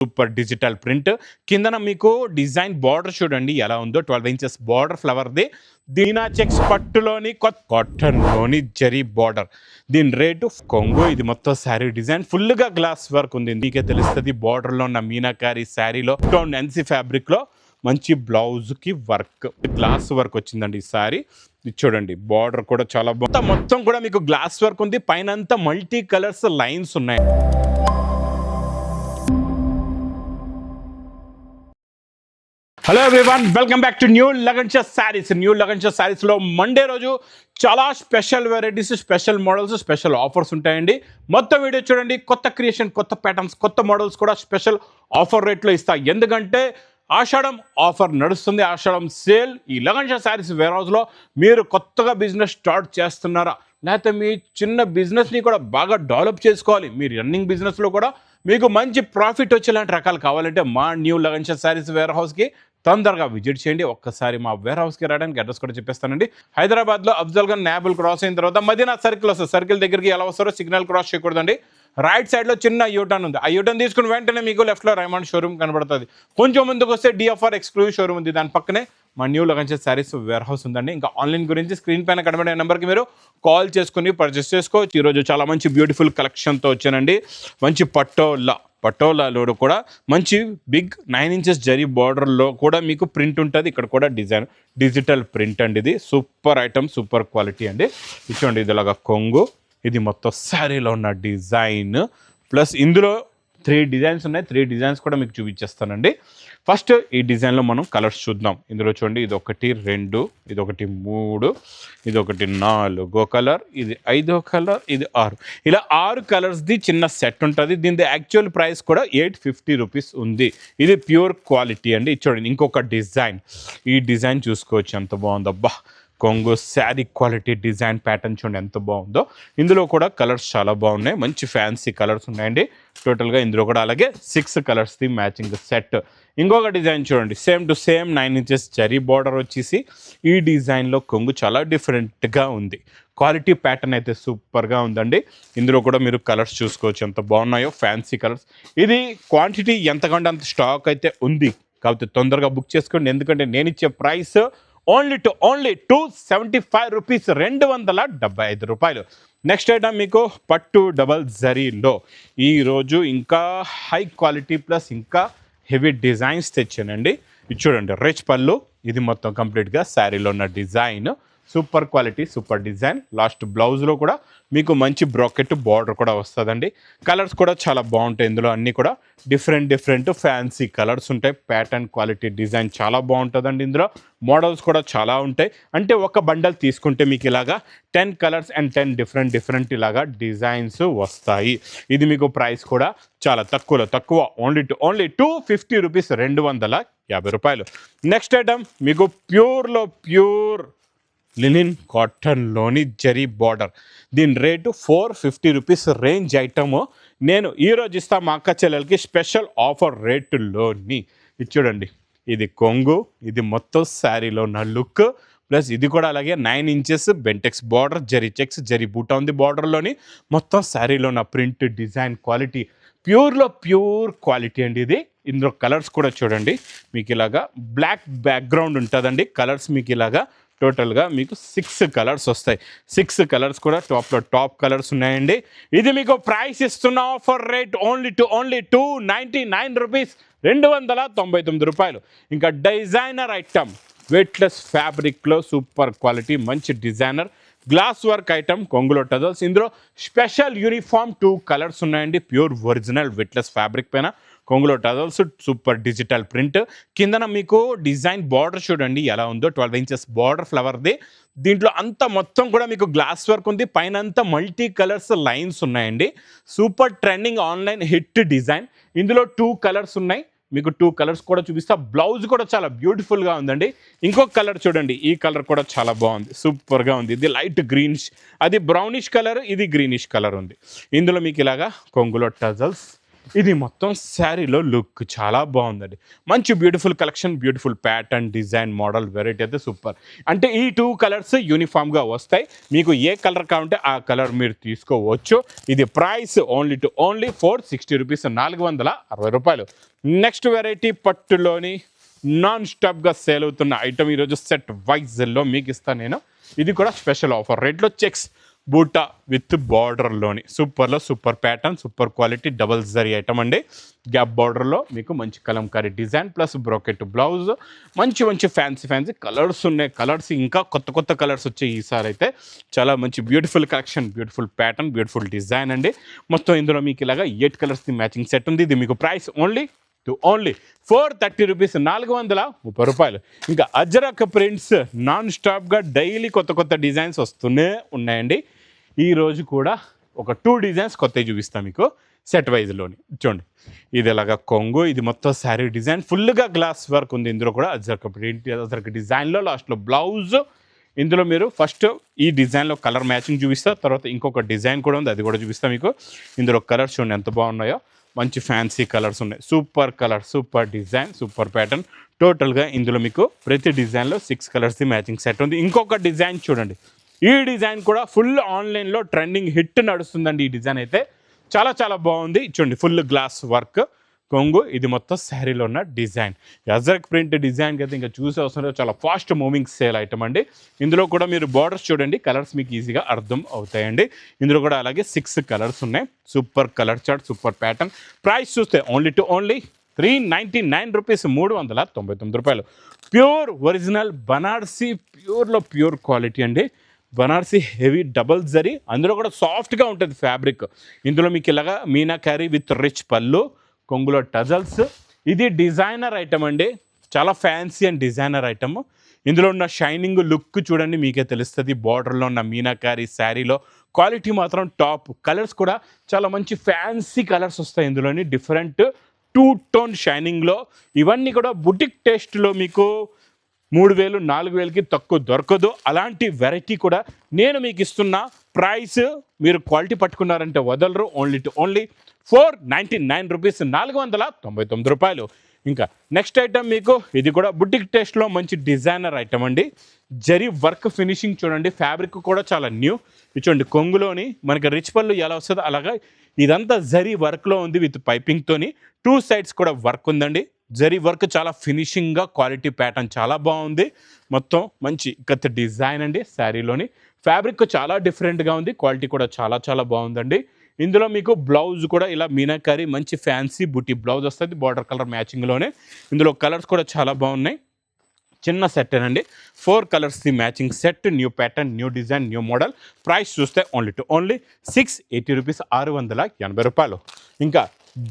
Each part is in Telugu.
సూపర్ డిజిటల్ ప్రింట్ కిందన మీకు డిజైన్ బార్డర్ చూడండి ఎలా ఉందో 12 ఇంచెస్ బార్డర్ ఫ్లవర్ది దీనా చెక్స్ పట్టులోని కాటన్లోని జరీ బార్డర్ దీని రేటు కొంగు ఇది మొత్తం శారీ డిజైన్ ఫుల్గా గ్లాస్ వర్క్ ఉంది మీకే తెలుస్తుంది బార్డర్లో ఉన్న మీనాకారి శారీలో ఎన్సీ ఫ్యాబ్రిక్లో మంచి బ్లౌజ్కి వర్క్ గ్లాస్ వర్క్ వచ్చిందండి ఈ శారీ చూడండి బార్డర్ కూడా చాలా బాగుంది మొత్తం కూడా మీకు గ్లాస్ వర్క్ ఉంది పైన అంతా మల్టీ కలర్స్ లైన్స్ ఉన్నాయి hello everyone welcome back to new Lagan Shah శారీస్లో మండే రోజు చాలా special varieties special models special offers ఉంటాయండి మొత్తం వీడియో చూడండి కొత్త క్రియేషన్ కొత్త ప్యాటర్న్స్ కొత్త మోడల్స్ కూడా స్పెషల్ ఆఫర్ రేట్లో ఇస్తాయి ఎందుకంటే ఆషాఢం ఆఫర్ నడుస్తుంది ఆషాఢం సేల్ ఈ లగన్ షా శారీస్ వేర్ హౌస్లో మీరు కొత్తగా బిజినెస్ స్టార్ట్ చేస్తున్నారా లేకపోతే మీ చిన్న బిజినెస్ని కూడా బాగా డెవలప్ చేసుకోవాలి మీరు రన్నింగ్ బిజినెస్లో కూడా మీకు మంచి ప్రాఫిట్ వచ్చేలాంటి రకాలు కావాలంటే మా న్యూ లగన్ షా శారీస్ వేర్ హౌస్కి తొందరగా విజిట్ చేయండి ఒక్కసారి మా వేర్ హౌస్కి రావడానికి అడ్రస్ కూడా చెప్పేస్తానండి హైదరాబాద్లో అఫ్జల్గంజ్ నాబుల్ క్రాస్ అయిన తర్వాత మదీనా సర్కిల్ వస్తుంది సర్కిల్ దగ్గరికి ఎలా వస్తారో సిగ్నల్ క్రాస్ చేయకూడదండి రైట్ సైడ్లో చిన్న యూటర్న్ ఉంది ఆ యూటర్న్ తీసుకుని వెంటనే మీకు లెఫ్ట్లో రైమండ్ షోరూమ్ కనబడుతుంది కొంచెం ముందుకు వస్తే డిఎఫ్ఆర్ ఎక్స్క్లూజివ్ షోరూమ్ ఉంది దాని పక్కనే మా new Lagan Shah sarees warehouse ఉందండి ఇంకా ఆన్లైన్ గురించి స్క్రీన్ పైన కనబడే నెంబర్కి మీరు కాల్ చేసుకుని పర్చేస్ చేసుకోవచ్చు ఈరోజు చాలా మంచి బ్యూటిఫుల్ కలెక్షన్తో వచ్చానండి మంచి పటోలాలో కూడా మంచి బిగ్ 9 ఇంచెస్ జరీ బార్డర్లో కూడా మీకు ప్రింట్ ఉంటుంది ఇక్కడ కూడా డిజిటల్ ప్రింట్ అండి ఇది సూపర్ ఐటమ్ సూపర్ క్వాలిటీ అండి ఇచ్చోండి ఇది ఇలాగా కొంగు ఇది మొత్తం శారీలో ఉన్న డిజైన్ ప్లస్ ఇందులో 3 డిజైన్స్ ఉన్నాయి 3 డిజైన్స్ కూడా మీకు చూపించేస్తానండి ఫస్ట్ ఈ డిజైన్లో మనం కలర్స్ చూద్దాం ఇందులో చూడండి ఇది 1 2 ఇది 3 ఇది 4 కలర్ ఇది 5 కలర్ ఇది 6 ఇలా 6 కలర్స్ది చిన్న సెట్ ఉంటుంది దీని యాక్చువల్ ప్రైస్ కూడా 850 రూపీస్ ఉంది ఇది ప్యూర్ క్వాలిటీ అండి చూడండి ఇంకొక డిజైన్ ఈ డిజైన్ చూసుకోవచ్చు ఎంత బాగుందబ్బా కొంగు శారీ క్వాలిటీ డిజైన్ ప్యాటర్న్ చూడండి ఎంత బాగుందో ఇందులో కూడా కలర్స్ చాలా బాగున్నాయి మంచి ఫ్యాన్సీ కలర్స్ ఉన్నాయండి టోటల్గా ఇందులో కూడా అలాగే 6 కలర్స్ది మ్యాచింగ్ సెట్ ఇంకొక డిజైన్ చూడండి same to same 9 inches zari border వచ్చేసి ఈ డిజైన్లో కొంగు చాలా డిఫరెంట్గా ఉంది క్వాలిటీ ప్యాటర్న్ అయితే సూపర్గా ఉందండి ఇందులో కూడా మీరు కలర్స్ చూసుకోవచ్చు ఎంత బాగున్నాయో ఫ్యాన్సీ కలర్స్ ఇది క్వాంటిటీ ఎంతకంటే అంత స్టాక్ అయితే ఉంది కాబట్టి తొందరగా బుక్ చేసుకోండి ఎందుకంటే నేను ఇచ్చే ప్రైస్ ఓన్లీ 275 రూపీస్ 275 రూపాయలు నెక్స్ట్ ఐటమ్ మీకు పట్టు డబల్ జరీలో ఈరోజు ఇంకా హై క్వాలిటీ ప్లస్ ఇంకా హెవీ డిజైన్స్ తెచ్చానండి ఇది చూడండి రిచ్ పళ్ళు ఇది మొత్తం కంప్లీట్గా శారీలో ఉన్న design super quality super design last బ్లౌజ్లో కూడా మీకు మంచి బ్రాకెట్ బార్డర్ కూడా వస్తుందండి కలర్స్ కూడా చాలా బాగుంటాయి ఇందులో అన్నీ కూడా డిఫరెంట్ ఫ్యాన్సీ కలర్స్ ఉంటాయి ప్యాటర్న్ క్వాలిటీ డిజైన్ చాలా బాగుంటుందండి ఇందులో మోడల్స్ కూడా చాలా ఉంటాయి అంటే ఒక బండల్ తీసుకుంటే మీకు ఇలాగా 10 కలర్స్ అండ్ 10 డిఫరెంట్ ఇలాగా డిజైన్స్ వస్తాయి ఇది మీకు ప్రైస్ కూడా చాలా తక్కువ ఓన్లీ 250 రూపీస్ 250 రూపాయలు నెక్స్ట్ ఐటమ్ మీకు ప్యూర్ లినిన్ కాటన్లోని జరీ బార్డర్ దీని రేటు 450 రూపీస్ రేంజ్ ఐటము నేను ఈరోజు ఇస్తా మా అక్క చెల్లెలకి స్పెషల్ ఆఫర్ రేటులోని ఇది చూడండి ఇది కొంగు ఇది మొత్తం శారీలో ఉన్న లుక్ ప్లస్ ఇది కూడా అలాగే 9 inches Bentex border zari checks zari బూటా ఉంది బార్డర్లోని మొత్తం శారీలో ఉన్న print design quality pure quality అండి ఇది ఇందులో కలర్స్ కూడా చూడండి మీకు ఇలాగా బ్లాక్ బ్యాక్గ్రౌండ్ ఉంటుందండి కలర్స్ మీకు ఇలాగా టోటల్గా మీకు 6 కలర్స్ వస్తాయి 6 కలర్స్ కూడా టాప్ కలర్స్ ఉన్నాయండి ఇది మీకు ప్రైస్ ఇస్తున్న ఆఫర్ రేట్ ఓన్లీ 299 రూపీస్ 299 రూపాయలు ఇంకా డిజైనర్ ఐటమ్ వెయిట్లెస్ ఫ్యాబ్రిక్లో సూపర్ క్వాలిటీ మంచి డిజైనర్ గ్లాస్ వర్క్ ఐటమ్ కొంగులో టజల్స్ ఇందులో స్పెషల్ యూనిఫామ్ 2 కలర్స్ ఉన్నాయండి ప్యూర్ ఒరిజినల్ వెయిట్లెస్ ఫ్యాబ్రిక్ పైన కొంగులో టజల్స్ సూపర్ డిజిటల్ ప్రింట్ కిందన మీకు డిజైన్ బార్డర్ చూడండి ఎలా ఉందో 12 ఇంచెస్ బార్డర్ ఫ్లవర్ది దీంట్లో అంతా మొత్తం కూడా మీకు గ్లాస్ వర్క్ ఉంది పైన అంతా మల్టీ కలర్స్ లైన్స్ ఉన్నాయండి super trending online hit design ఇందులో 2 కలర్స్ ఉన్నాయి మీకు 2 కలర్స్ కూడా చూపిస్తా బ్లౌజ్ కూడా చాలా బ్యూటిఫుల్గా ఉందండి ఇంకొక కలర్ చూడండి ఈ కలర్ కూడా చాలా బాగుంది సూపర్గా ఉంది ఇది లైట్ గ్రీనిష్ అది బ్రౌనిష్ కలర్ ఇది గ్రీనిష్ కలర్ ఉంది ఇందులో మీకు ఇలాగా కొంగులో టజల్స్ ఇది మొత్తం శారీలో లుక్ చాలా బాగుందండి. మంచి beautiful collection, beautiful pattern, design, model, variety అయితే సూపర్. అంటే ఈ 2 కలర్స్ యూనిఫామ్‌గా వస్తాయి. మీకు ఏ కలర్ కావాలంటే ఆ కలర్ మీరు తీసుకోవచ్చు. ఇది ప్రైస్ ఓన్లీ టు ఓన్లీ రూ. 460. నెక్స్ట్ వెరైటీ పట్టులోని నాన్ స్టాప్‌గా సేల్ అవుతున్న ఐటమ్ ఈరోజు సెట్ వైజ్‌లో మీకు ఇస్తాను నేను. ఇది కూడా స్పెషల్ ఆఫర్ రేట్లో చెక్స్ బూటా విత్ బార్డర్లోని సూపర్లో super pattern, super quality double zari item అండి. గ్యాప్ బార్డర్లో మీకు మంచి Kalamkari design plus brocade blouse, మంచి మంచి ఫ్యాన్సీ కలర్స్ ఉన్నాయి. కలర్స్ ఇంకా కొత్త కొత్త కలర్స్ వచ్చాయి ఈసారి అయితే. చాలా మంచి beautiful collection, beautiful pattern, beautiful design అండి. మొత్తం ఇందులో మీకు ఇలాగా 8 కలర్స్ది మ్యాచింగ్ సెట్ ఉంది. ఇది మీకు ప్రైస్ ఓన్లీ రూ. 430. ఇంకా అజరక్ ప్రింట్స్ నాన్ స్టాప్గా డైలీ కొత్త కొత్త డిజైన్స్ వస్తూనే ఉన్నాయండి. ఈరోజు కూడా ఒక 2 డిజైన్స్ కొత్తవి చూపిస్తాను మీకు సెట్ వైజ్లోని. చూడండి, ఇది ఇలాగా కొంగు, ఇది మొత్తం శారీ డిజైన్ ఫుల్గా గ్లాస్ వర్క్ ఉంది. ఇందులో కూడా అజరక్ ప్రింట్, అజరక్ డిజైన్లో లాస్ట్లో బ్లౌజ్. ఇందులో మీరు ఫస్ట్ ఈ డిజైన్లో కలర్ మ్యాచింగ్ చూపిస్తా, తర్వాత ఇంకొక డిజైన్ కూడా ఉంది, అది కూడా చూపిస్తాను మీకు. ఇందులో కలర్స్ చూడండి ఎంత బాగున్నాయో, మంచి ఫ్యాన్సీ కలర్స్ ఉన్నాయి. Super colour, super design, super pattern. టోటల్గా ఇందులో మీకు ప్రతి డిజైన్లో 6 కలర్స్ది మ్యాచింగ్ సెట్ ఉంది. ఇంకొక డిజైన్ చూడండి, ఈ డిజైన్ కూడా ఫుల్ ఆన్లైన్లో ట్రెండింగ్ హిట్ నడుస్తుందండి. ఈ డిజైన్ అయితే చాలా చాలా బాగుంది. చూడండి, ఫుల్ గ్లాస్ వర్క్ కొంగు, ఇది మొత్తం శారీలో ఉన్న డిజైన్. అజరక్ ప్రింట్ డిజైన్కి అయితే ఇంకా చూసే అవసరం, చాలా ఫాస్ట్ మూవింగ్ సేల్ ఐటమ్ అండి. ఇందులో కూడా మీరు బార్డర్స్ చూడండి, కలర్స్ మీకు ఈజీగా అర్థం అవుతాయండి. ఇందులో కూడా అలాగే 6 కలర్స్ ఉన్నాయి. Super colour chart, super pattern. Price చూస్తే ఓన్లీ టు ఓన్లీ రూ. 399. ప్యూర్ ఒరిజినల్ బనారసి, ప్యూర్లో ప్యూర్ క్వాలిటీ అండి. బనారసి హెవీ డబల్ జరీ, అందులో కూడా సాఫ్ట్గా ఉంటుంది ఫ్యాబ్రిక్. ఇందులో మీకు ఇలాగా మీనాకారీ విత్ రిచ్ పళ్ళు, కొంగులో టజల్స్. ఇది డిజైనర్ ఐటమ్ అండి, చాలా ఫ్యాన్సీ అండ్ డిజైనర్ ఐటమ్. ఇందులో ఉన్న షైనింగ్ లుక్ చూడండి, మీకే తెలుస్తుంది. బార్డర్లో ఉన్న మీనాకారీ శారీలో క్వాలిటీ మాత్రం టాప్. కలర్స్ కూడా చాలా మంచి ఫ్యాన్సీ కలర్స్ వస్తాయి ఇందులోని, డిఫరెంట్ 2 టోన్ షైనింగ్లో. ఇవన్నీ కూడా బుటిక్ టేస్ట్లో మీకు 3000, 4000కి తక్కువ దొరకదు. అలాంటి వెరైటీ కూడా నేను మీకు ఇస్తున్న ప్రైస్, మీరు క్వాలిటీ పట్టుకున్నారంటే వదలరు. ఓన్లీ టు ఓన్లీ రూ. 499. ఇంకా నెక్స్ట్ ఐటమ్ మీకు ఇది కూడా బుటిక్ టేస్ట్లో మంచి డిజైనర్ ఐటమ్ అండి. జరీ వర్క్ ఫినిషింగ్ చూడండి, ఫ్యాబ్రిక్ కూడా చాలా న్యూ. చూడండి, కొంగులోని మనకి రిచ్ పళ్ళు ఎలా వస్తుందో అలాగా ఇదంతా జరీ వర్క్లో ఉంది విత్ పైపింగ్తోని. 2 సైడ్స్ కూడా వర్క్ ఉందండి. జరీ వర్క్ చాలా ఫినిషింగ్గా, క్వాలిటీ ప్యాటర్న్ చాలా బాగుంది. మొత్తం మంచి కత్ డిజైన్ అండి. శారీలోని ఫ్యాబ్రిక్ చాలా డిఫరెంట్గా ఉంది, క్వాలిటీ కూడా చాలా చాలా బాగుందండి. ఇందులో మీకు బ్లౌజ్ కూడా ఇలా మీనాకారీ మంచి ఫ్యాన్సీ బుటీ బ్లౌజ్ వస్తుంది, బార్డర్ కలర్ మ్యాచింగ్లోనే. ఇందులో కలర్స్ కూడా చాలా బాగున్నాయి. చిన్న సెట్ అండి, 4 కలర్స్ది matching set. New pattern, new design, new model. Price చూస్తే ఓన్లీ టు ఓన్లీ రూ. 680. ఇంకా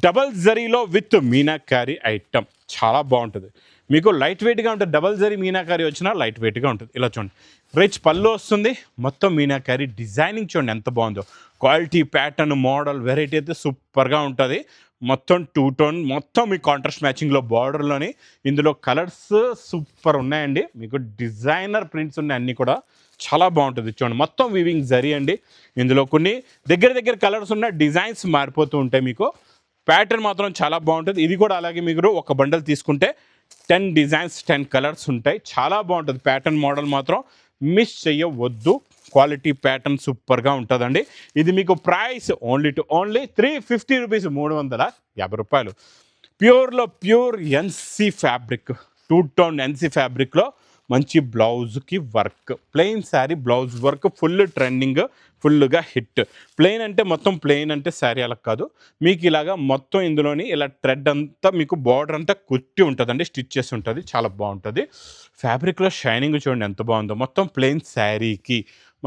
డబల్ జరీలో విత్ మీనాకారీ ఐటమ్ చాలా బాగుంటుంది. మీకు లైట్ వెయిట్గా ఉంటుంది. డబల్ జరీ మీనాకారీ వచ్చినా లైట్ వెయిట్గా ఉంటుంది. ఇలా చూడండి, రిచ్ పళ్ళు వస్తుంది, మొత్తం మీనాకారీ డిజైనింగ్ చూడండి ఎంత బాగుందో. క్వాలిటీ, ప్యాటర్న్, మోడల్, వెరైటీ అయితే సూపర్గా ఉంటుంది. మొత్తం 2 టోన్, మొత్తం మీ కాంట్రాస్ట్ మ్యాచింగ్లో బార్డర్లోని. ఇందులో కలర్స్ సూపర్ ఉన్నాయండి. మీకు డిజైనర్ ప్రింట్స్ ఉన్నాయి, అన్నీ కూడా చాలా బాగుంటుంది. చూడండి, మొత్తం వీవింగ్ జరీ అండి. ఇందులో కొన్ని దగ్గర కలర్స్ ఉన్న డిజైన్స్ మారిపోతూ ఉంటాయి. మీకు ప్యాటర్న్ మాత్రం చాలా బాగుంటుంది. ఇది కూడా అలాగే మీరు ఒక బండల్ తీసుకుంటే 10 డిజైన్స్, 10 కలర్స్ ఉంటాయి. చాలా బాగుంటుంది. ప్యాటర్న్, మోడల్ మాత్రం మిస్ చేయవద్దు. క్వాలిటీ ప్యాటర్న్ సూపర్గా ఉంటుందండి. ఇది మీకు ప్రైస్ ఓన్లీ టు ఓన్లీ రూ. 350. ప్యూర్లో ప్యూర్ ఎన్సీ ఫ్యాబ్రిక్, 2 టోన్ ఎన్సీ ఫ్యాబ్రిక్లో మంచి బ్లౌజ్కి వర్క్. Plain sari blouse work full trending, ఫుల్గా హిట్. ప్లెయిన్ అంటే మొత్తం ప్లెయిన్ అంటే శారీ అలా కాదు, మీకు ఇలాగా మొత్తం ఇందులోని ఇలా థ్రెడ్ అంతా మీకు బార్డర్ అంతా కుట్టి ఉంటుందండి, స్టిచ్ చేసి ఉంటుంది, చాలా బాగుంటుంది. ఫ్యాబ్రిక్లో షైనింగ్ చూడండి ఎంత బాగుందో. మొత్తం ప్లెయిన్ శారీకి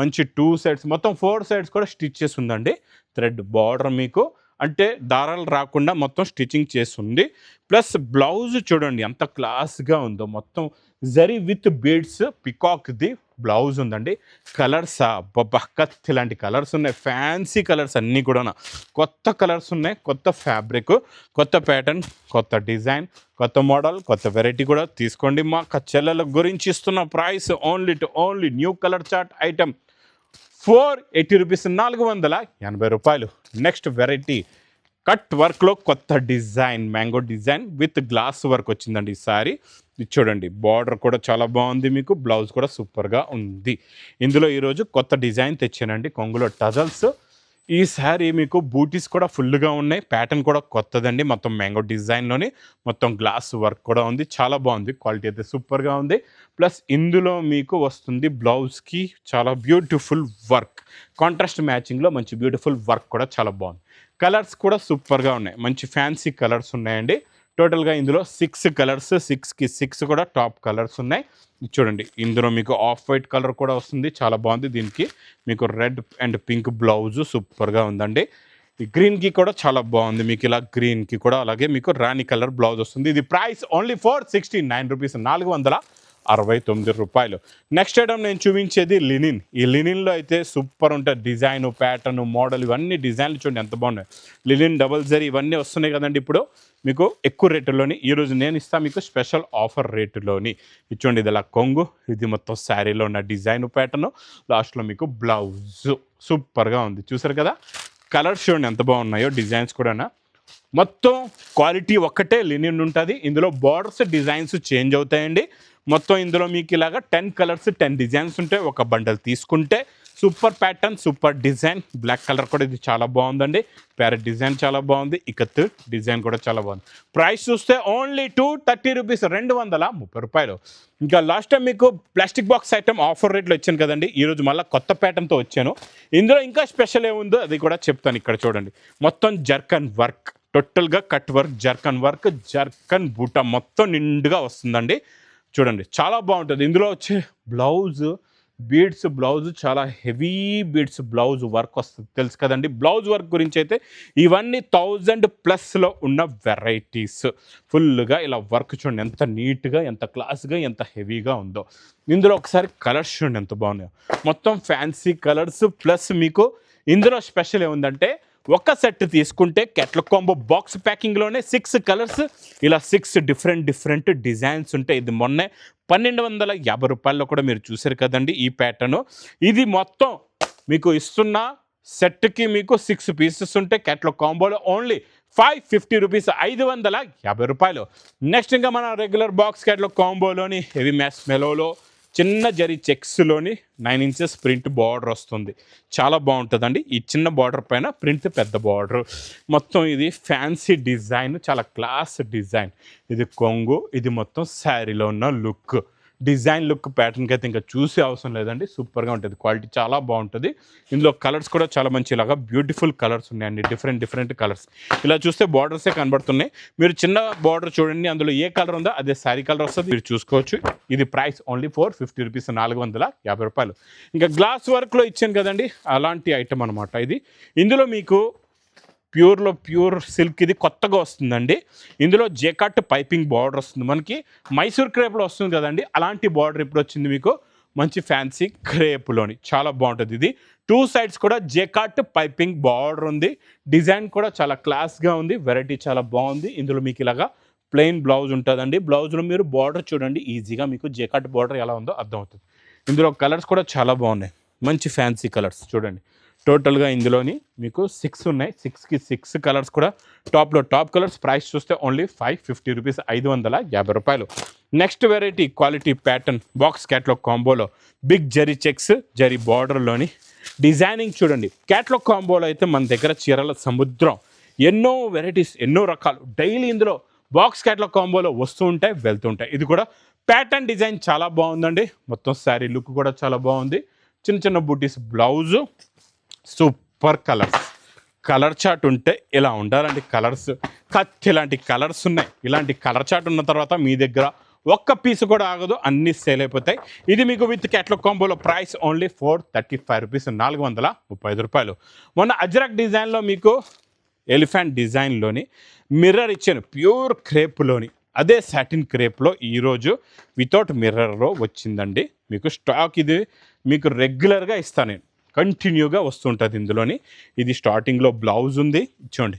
మంచి 2 సైడ్స్, మొత్తం 4 సైడ్స్ కూడా స్టిచ్ చేసి ఉందండి. థ్రెడ్ బార్డర్ మీకు అంటే దారాలు రాకుండా మొత్తం స్టిచ్చింగ్ చేస్తుంది. ప్లస్ బ్లౌజ్ చూడండి ఎంత క్లాస్గా ఉందో. మొత్తం జరీ విత్ బీడ్స్, పికాక్ది బ్లౌజ్ ఉందండి. కలర్స్ కత్ ఇలాంటి కలర్స్ ఉన్నాయి, ఫ్యాన్సీ కలర్స్ అన్నీ కూడా. కొత్త కలర్స్ ఉన్నాయి, కొత్త ఫ్యాబ్రిక్, కొత్త ప్యాటర్న్, కొత్త డిజైన్, కొత్త మోడల్, కొత్త వెరైటీ కూడా తీసుకోండి. మా చెల్లెల గురించి ఇస్తున్న price only to only new colour chart item రూ. 480. నెక్స్ట్ వెరైటీ కట్ వర్క్లో కొత్త design, mango design with glass work వచ్చిందండి ఈ సారీ. ఇది చూడండి, బార్డర్ కూడా చాలా బాగుంది, మీకు బ్లౌజ్ కూడా సూపర్గా ఉంది. ఇందులో ఈరోజు కొత్త డిజైన్ తెచ్చానండి, కొంగులో టజల్స్. ఈ శారీ మీకు బూటీస్ కూడా ఫుల్గా ఉన్నాయి, ప్యాటర్న్ కూడా కొత్తదండి, మొత్తం మ్యాంగో డిజైన్లోని మొత్తం గ్లాస్ వర్క్ కూడా ఉంది, చాలా బాగుంది, క్వాలిటీ అయితే సూపర్గా ఉంది. ప్లస్ ఇందులో మీకు వస్తుంది బ్లౌజ్కి చాలా బ్యూటిఫుల్ వర్క్, కాంట్రాస్ట్ మ్యాచింగ్లో మంచి బ్యూటిఫుల్ వర్క్ కూడా చాలా బాగుంది. కలర్స్ కూడా సూపర్గా ఉన్నాయి, మంచి ఫ్యాన్సీ కలర్స్ ఉన్నాయండి. టోటల్గా ఇందులో 6 కలర్స్, 6కి 6 కూడా టాప్ కలర్స్ ఉన్నాయి. చూడండి, ఇందులో మీకు ఆఫ్ వైట్ కలర్ కూడా వస్తుంది, చాలా బాగుంది. దీనికి మీకు రెడ్ అండ్ పింక్ బ్లౌజ్ సూపర్గా ఉందండి. ఈ గ్రీన్కి కూడా చాలా బాగుంది, మీకు ఇలా గ్రీన్కి కూడా అలాగే మీకు రాణి కలర్ బ్లౌజ్ వస్తుంది. ఇది ప్రైస్ ఓన్లీ 469 రూపీస్, 469 రూపాయలు. నెక్స్ట్ ఐటమ్ నేను చూపించేది లినిన్. ఈ లినిన్లో అయితే సూపర్ ఉంటుంది, డిజైన్, ప్యాటర్న్, మోడల్, ఇవన్నీ డిజైన్లు చూడండి ఎంత బాగున్నాయి. లినిన్ డబల్ జరీ ఇవన్నీ వస్తున్నాయి కదండి ఇప్పుడు మీకు ఎక్కువ రేటులోని. ఈరోజు నేను ఇస్తాను మీకు స్పెషల్ ఆఫర్ రేటులోని. చూడండి, ఇది ఇలా కొంగు, ఇది మొత్తం శారీలో ఉన్న డిజైన్ ప్యాటర్న్, లాస్ట్లో మీకు బ్లౌజ్ సూపర్గా ఉంది. చూసారు కదా, కలర్స్ చూడండి ఎంత బాగున్నాయో, డిజైన్స్ కూడా మొత్తం క్వాలిటీ ఒక్కటే లినిన్ ఉంటుంది. ఇందులో బార్డర్స్ డిజైన్స్ చేంజ్ అవుతాయండి. మొత్తం ఇందులో మీకు ఇలాగా 10 కలర్స్ 10 డిజైన్స్ ఉంటాయి. ఒక బండల్ తీసుకుంటే super pattern, super design. Black colour కూడా ఇది చాలా బాగుందండి, ప్యారెట్ డిజైన్ చాలా బాగుంది, ఇకత్ డిజైన్ కూడా చాలా బాగుంది. ప్రైస్ చూస్తే ఓన్లీ 230 రూపీస్, 230 రూపాయలు. ఇంకా లాస్ట్ టైం మీకు ప్లాస్టిక్ బాక్స్ ఐటమ్ ఆఫర్ రేట్లో వచ్చాను కదండి, ఈరోజు మళ్ళీ కొత్త ప్యాటర్న్తో వచ్చాను. ఇందులో ఇంకా స్పెషల్ ఏముందో అది కూడా చెప్తాను. ఇక్కడ చూడండి, మొత్తం జర్కన్ వర్క్, టోటల్గా కట్ వర్క్, జర్కన్ బూటా మొత్తం నిండుగా వస్తుందండి. చూడండి చాలా బాగుంటుంది. ఇందులో వచ్చే బ్లౌజ్ బీడ్స్, బ్లౌజ్ చాలా హెవీ బీడ్స్ బ్లౌజ్ వర్క్ వస్తుంది, తెలుసు కదండి. బ్లౌజ్ వర్క్ గురించి అయితే ఇవన్నీ 1000+ ఉన్న వెరైటీస్. ఫుల్గా ఇలా వర్క్ చూడండి ఎంత నీట్గా, ఎంత క్లాస్గా, ఎంత హెవీగా ఉందో. ఇందులో ఒకసారి కలర్స్ చూడండి ఎంత బాగున్నాయో, మొత్తం ఫ్యాన్సీ కలర్స్. ప్లస్ మీకు ఇందులో స్పెషల్ ఏముందంటే ఒక సెట్ తీసుకుంటే క్యాటలాగ్ కాంబో బాక్స్ ప్యాకింగ్లోనే 6 కలర్స్, ఇలా 6 డిఫరెంట్ డిజైన్స్ ఉంటాయి. ఇది మొన్నే 1250 రూపాయల్లో కూడా మీరు చూసారు కదండి ఈ ప్యాటర్ను. ఇది మొత్తం మీకు ఇస్తున్న సెట్కి మీకు 6 పీసెస్ ఉంటాయి. క్యాటలాగ్ కాంబోలో ఓన్లీ 550 రూపీస్, 550 రూపాయలు. నెక్స్ట్ ఇంకా మన రెగ్యులర్ బాక్స్ క్యాటలాగ్ కాంబోలోని హెవీ మ్యాస్ మెలోలో చిన్న జరీ చెక్స్లోని 9 ఇంచెస్ ప్రింట్ బార్డర్ వస్తుంది, చాలా బాగుంటుందండి. ఈ చిన్న బార్డర్ పైన ప్రింట్ పెద్ద బార్డర్, మొత్తం ఇది ఫ్యాన్సీ డిజైన్, చాలా క్లాస్ డిజైన్. ఇది కొంగు, ఇది మొత్తం శారీలో ఉన్న లుక్, డిజైన్ లుక్ ప్యాటర్న్కి అయితే ఇంకా చూసే అవసరం లేదండి, సూపర్గా ఉంటుంది, క్వాలిటీ చాలా బాగుంటుంది. ఇందులో కలర్స్ కూడా చాలా మంచి ఇలాగా బ్యూటిఫుల్ కలర్స్ ఉన్నాయండి, డిఫరెంట్ కలర్స్. ఇలా చూస్తే బార్డర్సే కనబడుతున్నాయి. మీరు చిన్న బార్డర్ చూడండి, అందులో ఏ కలర్ ఉందో అదే శారీ కలర్ వస్తుంది, మీరు చూసుకోవచ్చు. ఇది ప్రైస్ ఓన్లీ 450 రూపీస్, 450 రూపాయలు. ఇంకా గ్లాస్ వర్క్లో ఇచ్చాను కదండి, అలాంటి ఐటమ్ అనమాట ఇది. ఇందులో మీకు ప్యూర్ సిల్క్, ఇది కొత్తగా వస్తుందండి. ఇందులో జేకాట్ పైపింగ్ బార్డర్ వస్తుంది, మనకి మైసూర్ క్రేప్లో వస్తుంది కదండి, అలాంటి బార్డర్ ఇప్పుడు వచ్చింది మీకు మంచి ఫ్యాన్సీ క్రేప్లోని, చాలా బాగుంటుంది. ఇది 2 సైడ్స్ కూడా జేకాట్ పైపింగ్ బార్డర్ ఉంది, డిజైన్ కూడా చాలా క్లాస్గా ఉంది, వెరైటీ చాలా బాగుంది. ఇందులో మీకు ఇలాగా ప్లెయిన్ బ్లౌజ్ ఉంటుందండి, బ్లౌజ్లో మీరు బార్డర్ చూడండి, ఈజీగా మీకు జేకాట్ బార్డర్ ఎలా ఉందో అర్థమవుతుంది. ఇందులో కలర్స్ కూడా చాలా బాగున్నాయి, మంచి ఫ్యాన్సీ కలర్స్ చూడండి. టోటల్గా ఇందులోని మీకు 6 ఉన్నాయి, 6కి 6 కలర్స్ కూడా టాప్లో టాప్ కలర్స్. ప్రైస్ చూస్తే ఓన్లీ 550 రూపీస్, 550 రూపాయలు. Next variety quality pattern box catalogue కాంబోలో బిగ్ జరీ చెక్స్, జరీ బార్డర్లోని డిజైనింగ్ చూడండి. క్యాటలాగ్ కాంబోలో అయితే మన దగ్గర చీరల సముద్రం, ఎన్నో వెరైటీస్, ఎన్నో రకాలు డైలీ ఇందులో బాక్స్ క్యాటలాగ్ కాంబోలో వస్తూ ఉంటాయి, వెళ్తూ ఉంటాయి. ఇది కూడా ప్యాటర్న్ డిజైన్ చాలా బాగుందండి, మొత్తం శారీ లుక్ కూడా చాలా బాగుంది. చిన్న బూటీస్ బ్లౌజు, సూపర్ కలర్ చార్ట్ ఉంటే ఇలా ఉండాలండి. కలర్స్ ఇలాంటి కలర్స్ ఉన్నాయి, ఇలాంటి కలర్ చార్ట్ ఉన్న తర్వాత మీ దగ్గర ఒక్క పీస్ కూడా ఆగదు, అన్నీ సేల్ అయిపోతాయి. ఇది మీకు విత్ క్యాటలాగ్ కాంబోలో ప్రైస్ ఓన్లీ 435 రూపీస్, 435 రూపాయలు. మొన్న అజ్రక్ డిజైన్లో మీకు ఎలిఫెంట్ డిజైన్లోని మిర్రర్ ఇచ్చాను, ప్యూర్ క్రేప్లోని, అదే సాటిన్ క్రేప్లో ఈరోజు వితౌట్ మిర్రర్లో వచ్చిందండి మీకు స్టాక్. ఇది మీకు రెగ్యులర్గా ఇస్తాను నేను, కంటిన్యూగా వస్తుంటుంది ఇందులోని. ఇది స్టార్టింగ్లో బ్లౌజ్ ఉంది చూడండి,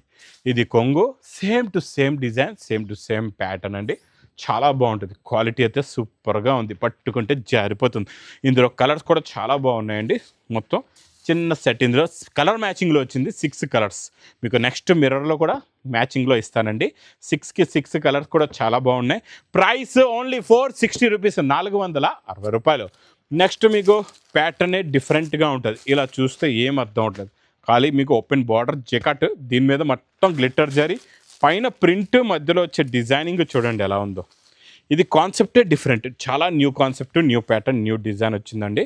ఇది కొంగు, same to same design, same to same pattern అండి, చాలా బాగుంటుంది. క్వాలిటీ అయితే సూపర్గా ఉంది, పట్టుకుంటే జారిపోతుంది. ఇందులో కలర్స్ కూడా చాలా బాగున్నాయండి. మొత్తం చిన్న సెట్ ఇందులో కలర్ మ్యాచింగ్లో వచ్చింది 6 కలర్స్. మీకు నెక్స్ట్ మిర్రర్లో కూడా మ్యాచింగ్లో ఇస్తానండి. 6కి 6 కలర్స్ కూడా చాలా బాగున్నాయి. ప్రైస్ ఓన్లీ 460 రూపీస్, 460 రూపాయలు. నెక్స్ట్ మీకు ప్యాటర్నే డిఫరెంట్గా ఉంటుంది. ఇలా చూస్తే ఏం అర్థం అవట్లేదు, ఖాళీ మీకు ఓపెన్ బార్డర్ జెకాట్, దీని మీద మొత్తం గ్లిట్టర్ జరీ, పైన ప్రింట్, మధ్యలో వచ్చే డిజైనింగ్ చూడండి ఎలా ఉందో. ఇది కాన్సెప్టే డిఫరెంట్, చాలా new concept, new pattern, new design వచ్చిందండి.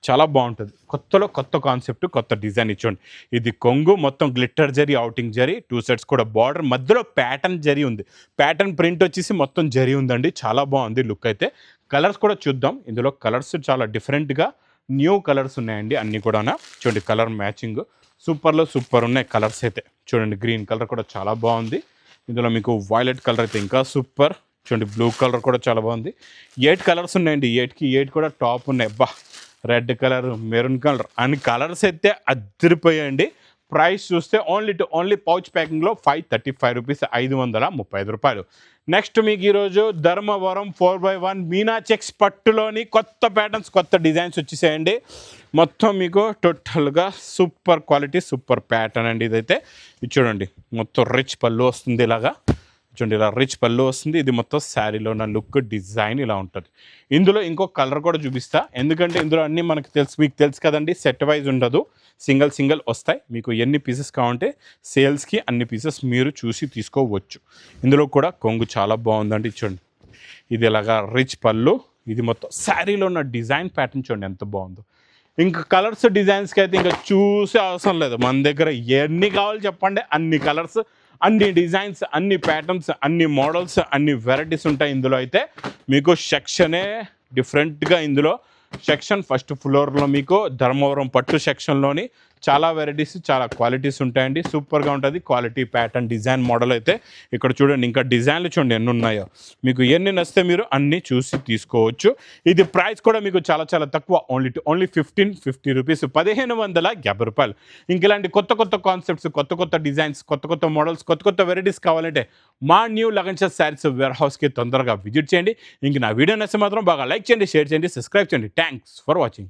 చాలా బాగుంటుంది. కొత్తలో కొత్త కాన్సెప్ట్, కొత్త డిజైన్ ఇచ్చోండి. ఇది కొంగు మొత్తం glitter zari, outing zari, 2 sets కూడా బార్డర్, మధ్యలో ప్యాటర్న్ జరీ ఉంది. ప్యాటర్న్ ప్రింట్ వచ్చేసి మొత్తం జరీ ఉందండి. చాలా బాగుంది లుక్ అయితే. కలర్స్ కూడా చూద్దాం. ఇందులో కలర్స్ చాలా డిఫరెంట్గా న్యూ కలర్స్ ఉన్నాయండి అన్నీ కూడా. చూడండి కలర్ మ్యాచింగ్ సూపర్లో సూపర్ ఉన్నాయి కలర్స్ అయితే. చూడండి గ్రీన్ కలర్ కూడా చాలా బాగుంది. ఇందులో మీకు వైలెట్ కలర్ అయితే ఇంకా సూపర్. చూడండి బ్లూ కలర్ కూడా చాలా బాగుంది. 8 కలర్స్ ఉన్నాయండి, 8కి 8 కూడా టాప్ ఉన్నాయి. రెడ్ కలర్, మెరూన్ కలర్ అన్ని కలర్స్ అయితే అదిరిపోయాయండి. ప్రైస్ చూస్తే ఓన్లీ పౌచ్ ప్యాకింగ్లో 535 రూపీస్, 535 రూపాయలు. నెక్స్ట్ మీకు ఈరోజు ధర్మవరం 4x1 మీనా చెక్స్ పట్టులోని కొత్త ప్యాటర్న్స్, కొత్త డిజైన్స్ వచ్చేసాయండి. మొత్తం మీకు టోటల్గా సూపర్ క్వాలిటీ, సూపర్ ప్యాటర్న్ అండి ఇదైతే. ఇది చూడండి మొత్తం రిచ్ పళ్ళు వస్తుంది ఇలాగా. చూడండి ఇలా రిచ్ పళ్ళు వస్తుంది. ఇది మొత్తం శారీలో ఉన్న లుక్, డిజైన్ ఇలా ఉంటుంది. ఇందులో ఇంకో కలర్ కూడా చూపిస్తా, ఎందుకంటే ఇందులో అన్నీ మీకు తెలుసు కదండి, సెట్ వైజ్ ఉండదు, సింగిల్ వస్తాయి. మీకు ఎన్ని పీసెస్ కావాలంటే సేల్స్కి అన్ని పీసెస్ మీరు చూసి తీసుకోవచ్చు. ఇందులో కూడా కొంగు చాలా బాగుందండి. చూడండి ఇది ఇలాగా రిచ్ పళ్ళు, ఇది మొత్తం శారీలో ఉన్న డిజైన్ ప్యాటర్న్ చూడండి ఎంత బాగుందో. ఇంకా కలర్స్ డిజైన్స్కి అయితే ఇంకా చూసే అవసరం లేదు. మన దగ్గర ఎన్ని కావాలి చెప్పండి, అన్ని కలర్స్, అన్ని డిజైన్స్, అన్ని ప్యాటర్న్స్, అన్ని మోడల్స్, అన్ని వెరైటీస్ ఉంటాయి. ఇందులో అయితే మీకు సెక్షనే డిఫరెంట్గా. ఇందులో సెక్షన్ ఫస్ట్ ఫ్లోర్లో మీకు ధర్మవరం పట్టు సెక్షన్లోని చాలా వెరైటీస్, చాలా క్వాలిటీస్ ఉంటాయండి. సూపర్గా ఉంటుంది క్వాలిటీ, ప్యాటర్న్, డిజైన్, మోడల్ అయితే. ఇక్కడ చూడండి ఇంకా డిజైన్లు చూడండి ఎన్ని ఉన్నాయో. మీకు ఎన్ని నచ్చితే మీరు అన్నీ చూసి తీసుకోవచ్చు. ఇది ప్రైస్ కూడా మీకు చాలా చాలా తక్కువ, ఓన్లీ 1550 రూపీస్, 1550 రూపాయలు. ఇంక ఇలాంటి కొత్త కాన్సెప్ట్స్, కొత్త డిజైన్స్, కొత్త మోడల్స్, కొత్త వెరైటీస్ కావాలంటే మా న్యూ లగన్ శారీస్ వేర్ హౌస్కి తొందరగా విజిట్ చేయండి. ఇంక నా వీడియో నచ్చితే మాత్రం బాగా లైక్ చేయండి, షేర్ చేయండి, సబ్స్క్రైబ్ చేయండి. Thanks for watching.